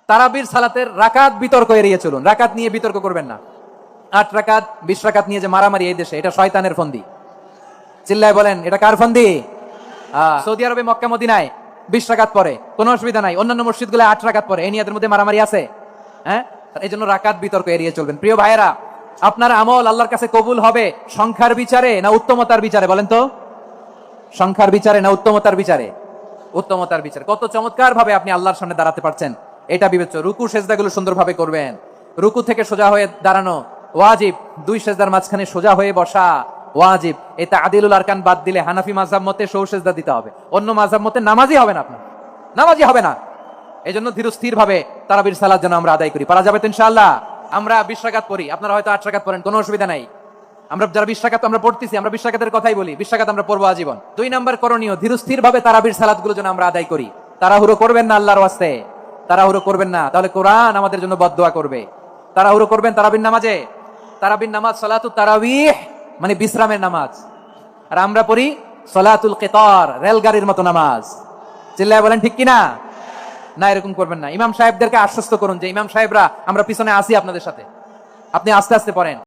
তারাবির সালাতের রাকাত বিতর্ক এড়িয়ে চলুন। রাকাত নিয়ে বিতর্ক করবেন না। 8 রাকাত 20 রাকাত নিয়ে যে মারামারি এই দেশে, এটা শয়তানের ফন্দি। চিল্লায় বলেন, এটা কার ফন্দি? সৌদি আরবে মক্কা মদিনায় 20 রাকাত পরে কোনো অসুবিধা নাই, অন্যান্য মসজিদগুলো 8 রাকাত পরে, এই নিয়াদের মধ্যে মারামারি আছে? হ্যাঁ, এই জন্য রাকাত বিতর্ক এড়িয়ে চলবেন। প্রিয় ভাইয়েরা, আপনার আমল আল্লাহর কাছে কবুল হবে সংখ্যার বিচারে না উত্তমতার বিচারে? বলেন তো, সংখ্যার বিচারে না উত্তমতার বিচারে? উত্তমতার বিচারে। কত চমৎকার ভাবে আপনি আল্লাহর সামনে দাঁড়াতে পারছেন এটা বিবেচ্য। রুকু সেজদাগুলো সুন্দরভাবে করবেন। রুকু থেকে সোজা হয়ে দাঁড়ানো ওয়াজিব, 2 সেজদার মাঝখানে সোজা হয়ে বসা ওয়াজিব। এই তা'দিলুল আরকান বাদ দিলে হানাফি মাযহাব মতে সৌ সেজদা দিতে হবে, অন্য মাযহাব মতে নামাজই হবে না, আপনার নামাজই হবে না। এজন্য ধীরস্থির ভাবে তারাবির সালাত যেন আমরা আদায় করি। পারা যাবে তো ইনশাআল্লাহ? আমরা 20 রাকাত পড়ি, আপনারা হয়তো 8 রাকাত পড়েন, কোনো অসুবিধা নাই। আমরা যারা 20 রাকাত আমরা পড়তেছি, আমরা 20 রাকাতের কথাই বলি, 20 রাকাত আমরা পড়বো আজীবন। 2 নাম্বার করণীয়, ধীরস্থির ভাবে তারাবির সালাতগুলো যেন আমরা আদায় করি। তাড়াহুড়ো করবেন না আল্লাহর ওয়াস্তে, তাড়াহুড়ো করবেন না, তাহলে কোরআন আমাদের জন্য বদদোয়া করবে। তাড়াহুড়ো করবেন তারাবির নামাজে। তারাবির নামাজ সালাতুত তারাবিহ মানে বিশ্রামের নামাজ, আর আমরা পড়ি সালাতুল কিতার, রেলগাড়ির মতো নামাজ। চিল্লায় বলেন ঠিক কিনা? না, এরকম করবেন না। ইমাম সাহেবদেরকে আশ্বস্ত করুন যে ইমাম সাহেবরা আমরা পিছনে আসি আপনাদের সাথে, আপনি আস্তে আস্তে পড়েন।